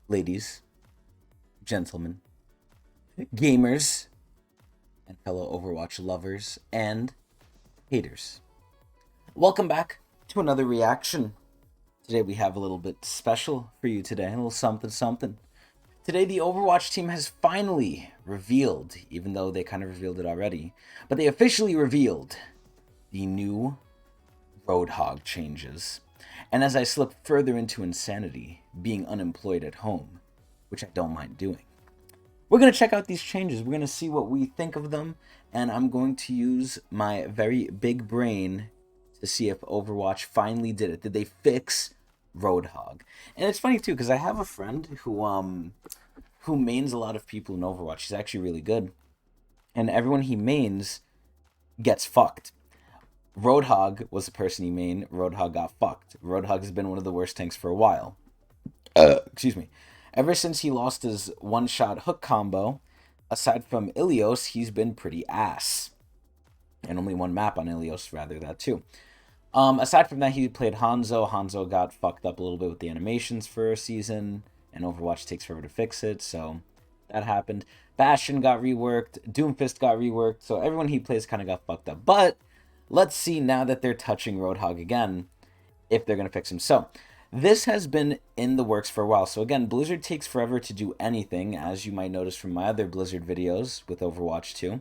Ladies, gentlemen, gamers, and fellow Overwatch lovers and haters. Welcome back to another reaction. Today we have a little bit special for you today, a little something something. Today the Overwatch team has finally revealed, even though they kind of revealed it already, but they officially revealed the new Roadhog changes. And as I slip further into insanity, being unemployed at home, which I don't mind doing, we're going to check out these changes. We're going to see what we think of them, and I'm going to use my very big brain to see if Overwatch finally did it. Did they fix Roadhog? And it's funny too because I have a friend who mains a lot of people in Overwatch. He's actually really good, and everyone he mains gets fucked. Roadhog was the person he mained. Roadhog got fucked. Roadhog has been one of the worst tanks for a while. Excuse me. Ever since he lost his one-shot hook combo, aside from Ilios, he's been pretty ass. And only one map on Ilios, rather, that too. Aside from that, he played Hanzo. Hanzo got fucked up a little bit with the animations for a season, and Overwatch takes forever to fix it, so that happened. Bastion got reworked. Doomfist got reworked, so everyone he plays kind of got fucked up. But let's see now that they're touching Roadhog again, if they're going to fix him. So, this has been in the works for a while. So again, Blizzard takes forever to do anything, as you might notice from my other Blizzard videos with Overwatch 2.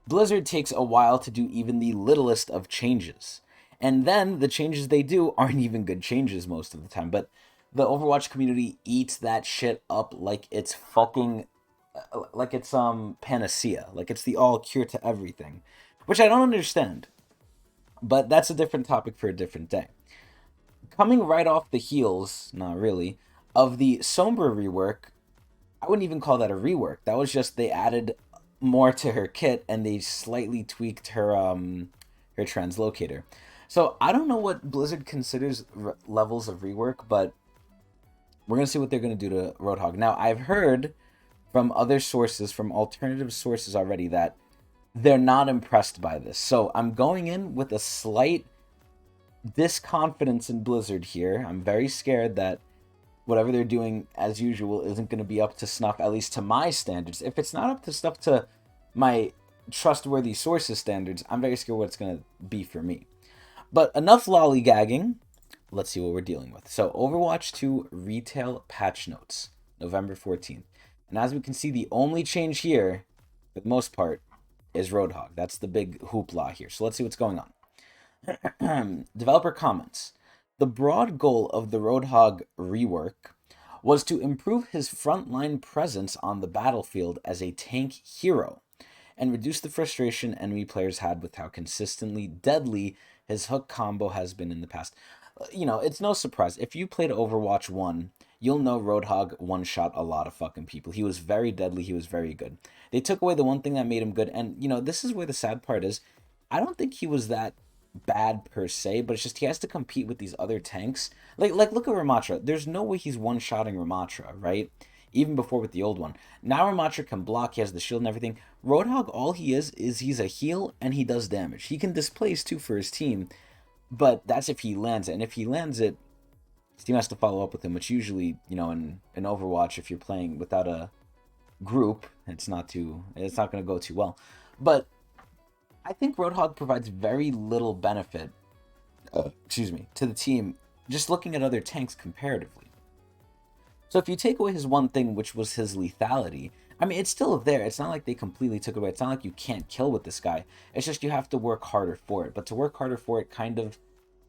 Blizzard takes a while to do even the littlest of changes. And then the changes they do aren't even good changes most of the time. But the Overwatch community eats that shit up like it's fucking like it's panacea, like it's the all cure to everything, which I don't understand. But that's a different topic for a different day. Coming right off the heels, not really, of the Sombra rework, I wouldn't even call that a rework. That was just they added more to her kit and they slightly tweaked her translocator. So I don't know what Blizzard considers levels of rework, but we're gonna see what they're gonna do to Roadhog. Now I've heard from other sources, from alternative sources already, that they're not impressed by this. So I'm going in with a slight disconfidence in Blizzard here. I'm very scared that whatever they're doing, as usual, isn't going to be up to snuff, at least to my standards. If it's not up to snuff to my trustworthy sources standards, I'm very scared what it's going to be for me. But enough lollygagging. Let's see what we're dealing with. So, Overwatch 2 retail patch notes, November 14th. And as we can see, the only change here, for the most part, is Roadhog. That's the big hoopla here. So let's see what's going on. Developer comments. The broad goal of the Roadhog rework was to improve his frontline presence on the battlefield as a tank hero and reduce the frustration enemy players had with how consistently deadly his hook combo has been in the past. You know, it's no surprise. If you played Overwatch 1, you'll know Roadhog one-shot a lot of fucking people. He was very deadly. He was very good. They took away the one thing that made him good. And, you know, this is where the sad part is. I don't think he was that bad per se, but it's just he has to compete with these other tanks. Like look at Ramatra. There's no way he's one-shotting Ramatra, right? Even before with the old one. Now Ramatra can block, he has the shield and everything. Roadhog, all he is he's a heal and he does damage. He can displace too for his team, but that's if he lands it. And if he lands it, his team has to follow up with him, which usually, you know, in Overwatch, if you're playing without a group, it's not gonna go too well. But I think Roadhog provides very little benefit, to the team, just looking at other tanks comparatively. So if you take away his one thing, which was his lethality, I mean, it's still there. It's not like they completely took it away. It's not like you can't kill with this guy. It's just you have to work harder for it. But to work harder for it kind of,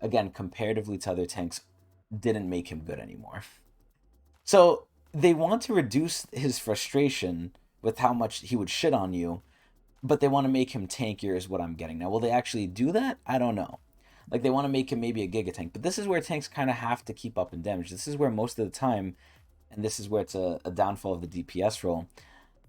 again, comparatively to other tanks, didn't make him good anymore. So they want to reduce his frustration with how much he would shit on you, but they want to make him tankier is what I'm getting. Now, will they actually do that? I don't know. Like, they want to make him maybe a Giga Tank, but this is where tanks kind of have to keep up in damage. This is where most of the time, and this is where it's a downfall of the DPS role,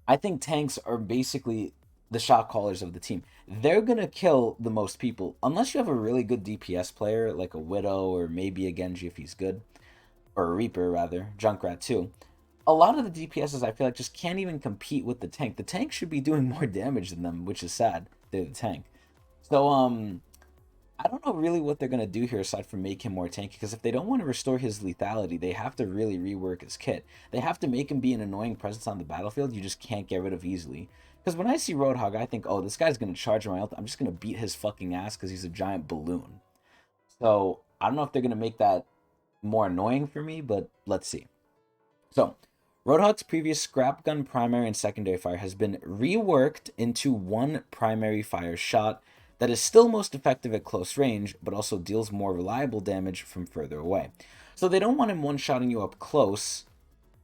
I think tanks are basically the shot callers of the team. They're going to kill the most people, unless you have a really good DPS player, like a Widow or maybe a Genji if he's good, or a Reaper, rather, Junkrat too. A lot of the DPSs, I feel like, just can't even compete with the tank. The tank should be doing more damage than them, which is sad. They're the tank. So, I don't know really what they're going to do here aside from make him more tanky, because if they don't want to restore his lethality, they have to really rework his kit. They have to make him be an annoying presence on the battlefield you just can't get rid of easily. Because when I see Roadhog, I think, oh, this guy's going to charge my ult. I'm just going to beat his fucking ass because he's a giant balloon. So I don't know if they're going to make that more annoying for me, but let's see. So Roadhog's previous scrap gun primary and secondary fire has been reworked into one primary fire shot that is still most effective at close range, but also deals more reliable damage from further away. So they don't want him one-shotting you up close.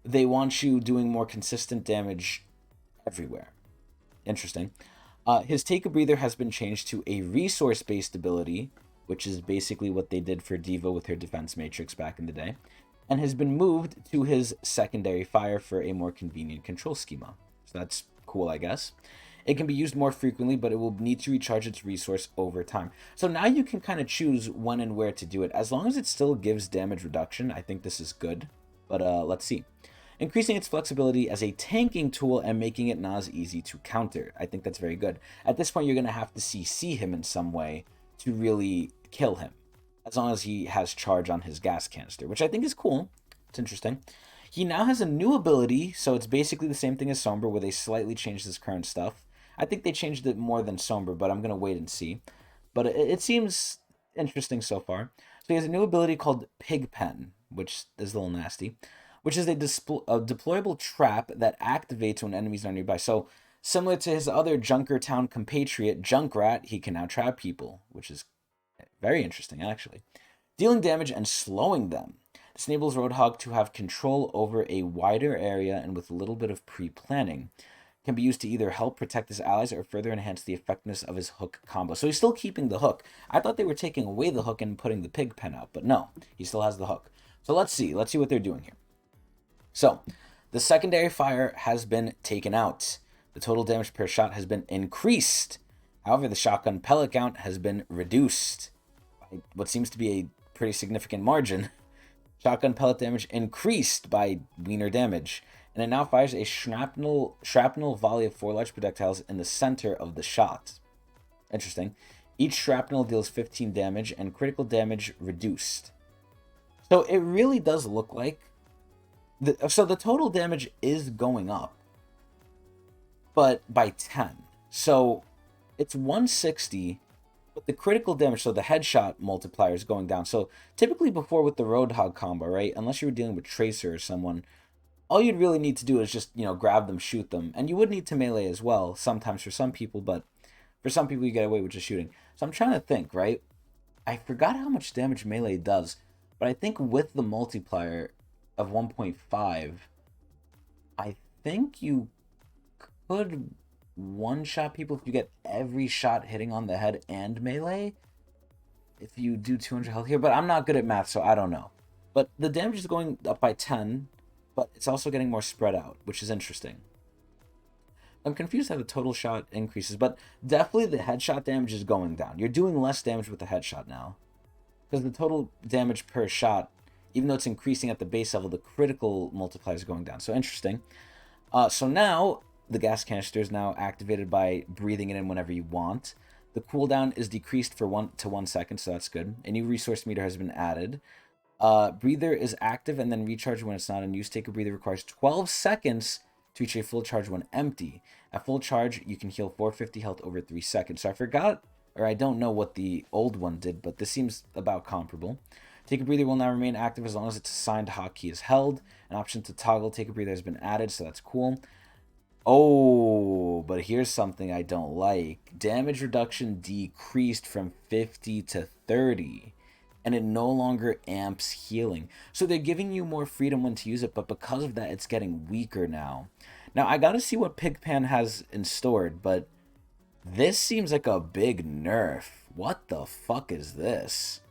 They want you doing more consistent damage everywhere. Interesting. His Take a Breather has been changed to a resource-based ability, which is basically what they did for D.Va with her defense matrix back in the day, and has been moved to his secondary fire for a more convenient control schema. So that's cool, I guess. It can be used more frequently, but it will need to recharge its resource over time. So now you can kind of choose when and where to do it. As long as it still gives damage reduction, I think this is good. But let's see. Increasing its flexibility as a tanking tool and making it not as easy to counter. I think that's very good. At this point, you're going to have to CC him in some way to really kill him, as long as he has charge on his gas canister, which I think is cool. It's interesting. He now has a new ability, so it's basically the same thing as Sombra, where they slightly changed his current stuff. I think they changed it more than Sombra, but I'm going to wait and see. But it seems interesting so far. So he has a new ability called Pigpen, which is a little nasty, which is a deployable trap that activates when enemies are nearby. So similar to his other Junkertown compatriot, Junkrat, he can now trap people, which is very interesting, actually. Dealing damage and slowing them. This enables Roadhog to have control over a wider area and with a little bit of pre-planning. Can be used to either help protect his allies or further enhance the effectiveness of his hook combo. So he's still keeping the hook. I thought they were taking away the hook and putting the pig pen out, but no, he still has the hook. So let's see what they're doing here. So the secondary fire has been taken out. The total damage per shot has been increased. However, the shotgun pellet count has been reduced by what seems to be a pretty significant margin. Shotgun pellet damage increased by wiener damage, and it now fires a shrapnel volley of 4 large projectiles in the center of the shot. Interesting. Each shrapnel deals 15 damage, and critical damage reduced. So it really does look like... So the total damage is going up, but by 10. So it's 160, but the critical damage, so the headshot multiplier is going down. So typically before with the Roadhog combo, right, unless you were dealing with Tracer or someone, all you'd really need to do is just, grab them, shoot them. And you would need to melee as well, sometimes for some people, but for some people you get away with just shooting. So I'm trying to think, right? I forgot how much damage melee does, but I think with the multiplier of 1.5, I think you could one-shot people if you get every shot hitting on the head and melee. If you do 200 health here, but I'm not good at math, so I don't know. But the damage is going up by 10, but it's also getting more spread out, which is interesting. I'm confused how the total shot increases, but definitely the headshot damage is going down. You're doing less damage with the headshot now, because the total damage per shot, even though it's increasing at the base level, the critical multiplier is going down. So interesting. So now the gas canister is now activated by breathing it in whenever you want. The cooldown is decreased for 1 second, so that's good. A new resource meter has been added. Breather is active and then recharged when it's not in use. Take a breather requires 12 seconds to reach a full charge when empty. At full charge, you can heal 450 health over 3 seconds. So I forgot, or I don't know what the old one did, but this seems about comparable. Take a breather will now remain active as long as its assigned hotkey is held. An option to toggle take a breather has been added, so that's cool. Oh, but here's something I don't like. Damage reduction decreased from 50 to 30. And it no longer amps healing. So they're giving you more freedom when to use it, but because of that, it's getting weaker now. Now, I gotta see what Pigpen has in stored, but this seems like a big nerf. What the fuck is this?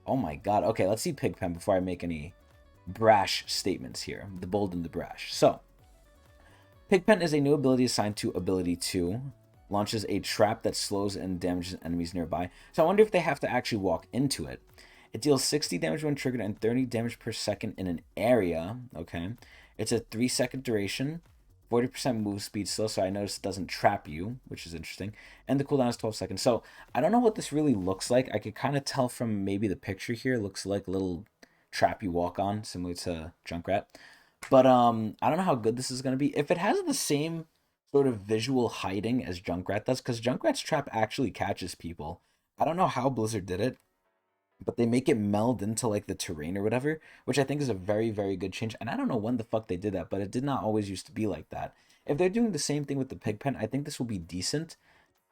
Oh my god. Okay, let's see Pigpen before I make any brash statements here. The bold and the brash. So, Pigpen is a new ability assigned to ability 2. Launches a trap that slows and damages enemies nearby. So I wonder if they have to actually walk into it. It deals 60 damage when triggered and 30 damage per second in an area. Okay. It's a 3-second duration 40% move speed still, so I noticed it doesn't trap you, which is interesting. And the cooldown is 12 seconds. So I don't know what this really looks like. I could kind of tell from maybe the picture here. It looks like a little trap you walk on, similar to Junkrat. But I don't know how good this is gonna be. If it has the same sort of visual hiding as Junkrat does, because Junkrat's trap actually catches people. I don't know how Blizzard did it, but they make it meld into like the terrain or whatever, which I think is a very, very good change. And I don't know when the fuck they did that, but it did not always used to be like that. If they're doing the same thing with the pig pen, I think this will be decent.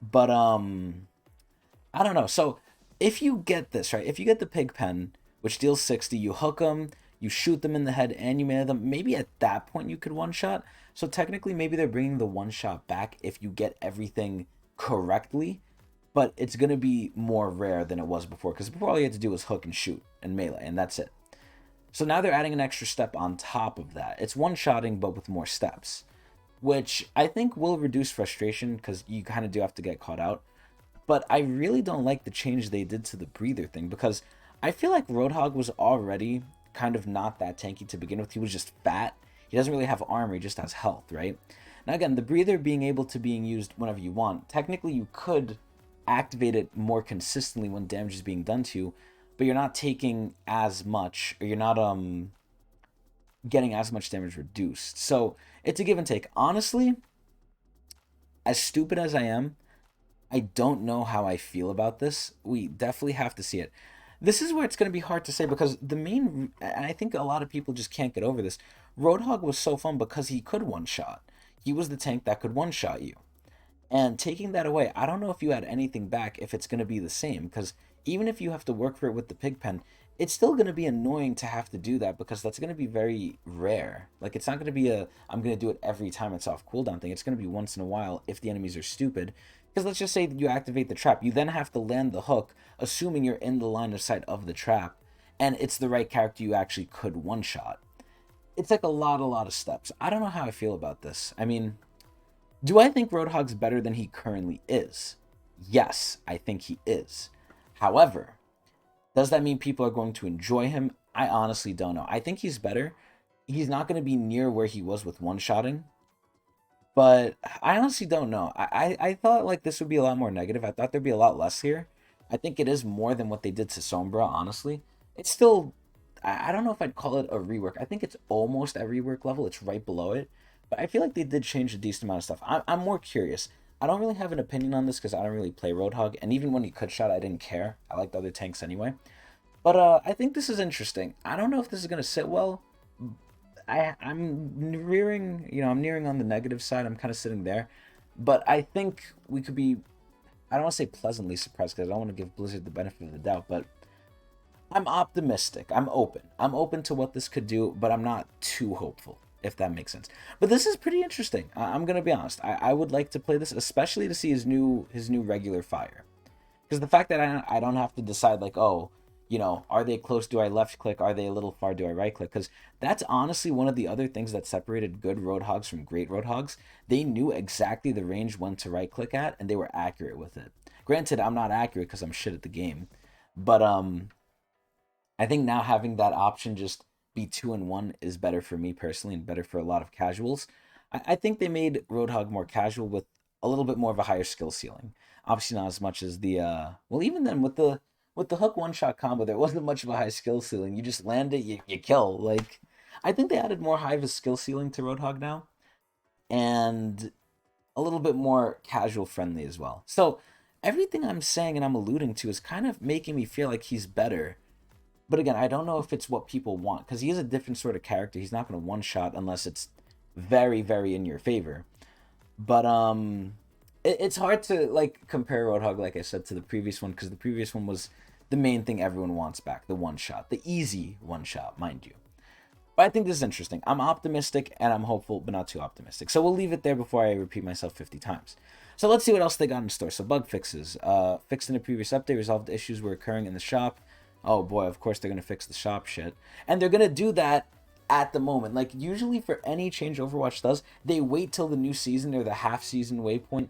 But I don't know. So if you get this, right, if you get the pig pen, which deals 60, you hook them, you shoot them in the head, and you melee them, maybe at that point you could one shot. So technically, maybe they're bringing the one shot back if you get everything correctly, but it's going to be more rare than it was before, because before all you had to do was hook and shoot and melee, and that's it. So now they're adding an extra step on top of that. It's one-shotting, but with more steps, which I think will reduce frustration, because you kind of do have to get caught out. But I really don't like the change they did to the breather thing, because I feel like Roadhog was already kind of not that tanky to begin with. He was just fat. He doesn't really have armor, he just has health, right? Now again, the breather being able to being used whenever you want, technically you could activate it more consistently when damage is being done to you, but you're not taking as much, or you're not getting as much damage reduced. So it's a give and take. Honestly, as stupid as I am, I don't know how I feel about this. We definitely have to see it. This is where it's going to be hard to say, because the main, and I think a lot of people just can't get over this, Roadhog was so fun because he could one shot. He was the tank that could one shot you. And taking that away, I don't know if you add anything back if it's going to be the same, because even if you have to work for it with the pig pen, it's still going to be annoying to have to do that, because that's going to be very rare. Like, it's not going to be a, I'm going to do it every time it's off cooldown thing. It's going to be once in a while if the enemies are stupid. Because let's just say that you activate the trap. You then have to land the hook, assuming you're in the line of sight of the trap, and it's the right character you actually could one-shot. It's like a lot of steps. I don't know how I feel about this. I mean, do I think Roadhog's better than he currently is? Yes, I think he is. However, does that mean people are going to enjoy him? I honestly don't know. I think he's better. He's not going to be near where he was with one-shotting, but I honestly don't know. I thought like this would be a lot more negative. I thought there'd be a lot less here. I think it is more than what they did to Sombra, honestly. It's still, I don't know if I'd call it a rework. I think it's almost at rework level. It's right below it. But I feel like they did change a decent amount of stuff. I'm more curious. I don't really have an opinion on this because I don't really play Roadhog. And even when he could shot, I didn't care. I liked other tanks anyway. But I think this is interesting. I don't know if this is going to sit well. I'm rearing, I'm nearing on the negative side. I'm kind of sitting there. But I think we could be, I don't want to say pleasantly surprised, because I don't want to give Blizzard the benefit of the doubt, but I'm optimistic. I'm open. I'm open to what this could do, but I'm not too hopeful, if that makes sense. But this is pretty interesting. I'm going to be honest. I would like to play this, especially to see his new regular fire. Because the fact that I don't have to decide, like, oh, are they close? Do I left click? Are they a little far? Do I right click? Because that's honestly one of the other things that separated good Roadhogs from great Roadhogs. They knew exactly the range when to right click at, and they were accurate with it. Granted, I'm not accurate because I'm shit at the game. But I think now having that option just be 2-in-1 is better for me personally, and better for a lot of casuals. I think they made Roadhog more casual with a little bit more of a higher skill ceiling. Obviously not as much as the well, even then with the hook one-shot combo, there wasn't much of a high skill ceiling. You just land it, you kill. Like, I think they added more high of a skill ceiling to Roadhog now, and a little bit more casual friendly as well. So everything I'm saying and I'm alluding to is kind of making me feel like he's better. But again, I don't know if it's what people want, because he is a different sort of character. He's not going to one-shot unless it's very, very in your favor. But it's hard to like compare Roadhog, like I said, to the previous one, because the previous one was the main thing everyone wants back, the one-shot, the easy one-shot, mind you. But I think this is interesting. I'm optimistic and I'm hopeful, but not too optimistic. So we'll leave it there before I repeat myself 50 times. So let's see what else they got in store. So bug fixes. Fixed in a previous update, resolved issues were occurring in the shop. Oh boy, of course they're going to fix the shop shit. And they're going to do that at the moment. Like, usually for any change Overwatch does, they wait till the new season or the half-season waypoint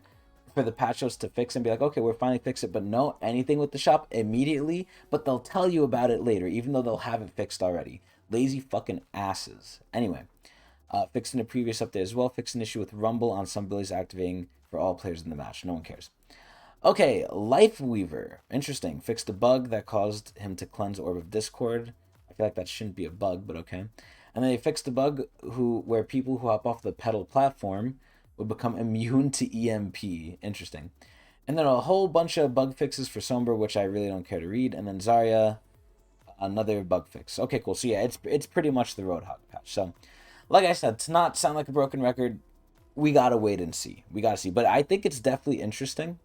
for the patch notes to fix and be like, okay, we're finally fix it. But no, anything with the shop immediately, but they'll tell you about it later, even though they'll have it fixed already. Lazy fucking asses. Anyway, Fixed in a previous update as well. Fixed an issue with Rumble on some abilities activating for all players in the match. No one cares. Okay, Life Weaver. Interesting. Fixed a bug that caused him to cleanse Orb of Discord. I feel like that shouldn't be a bug, but okay. And then they fixed a bug where people who hop off the pedal platform would become immune to EMP. Interesting. And then a whole bunch of bug fixes for Sombra, which I really don't care to read. And then Zarya, another bug fix. Okay, cool. So yeah, it's pretty much the Roadhog patch. So, like I said, to not sound like a broken record, we gotta wait and see. We gotta see. But I think it's definitely interesting.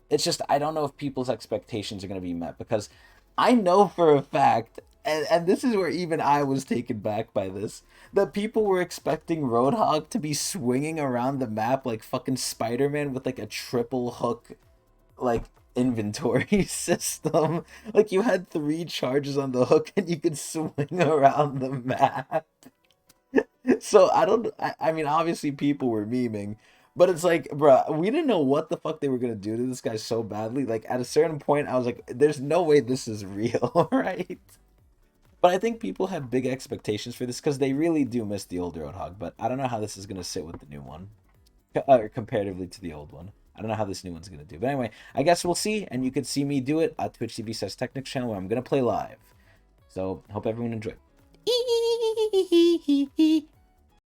It's just I don't know if people's expectations are gonna be met, because I know for a fact, and this is where even I was taken back by this, that people were expecting Roadhog to be swinging around the map like fucking Spider-Man with like a triple hook, like, inventory system. Like, you had 3 charges on the hook and you could swing around the map. So I mean, obviously people were memeing, but it's like, bruh, we didn't know what the fuck they were gonna do to this guy so badly. Like, at a certain point I was like, there's no way this is real. Right? But I think people have big expectations for this because they really do miss the old Roadhog. But I don't know how this is gonna sit with the new one, comparatively to the old one. I don't know how this new one's gonna do. But anyway, I guess we'll see, and you can see me do it at Twitch TV says Tecnics channel, where I'm gonna play live. So hope everyone enjoyed.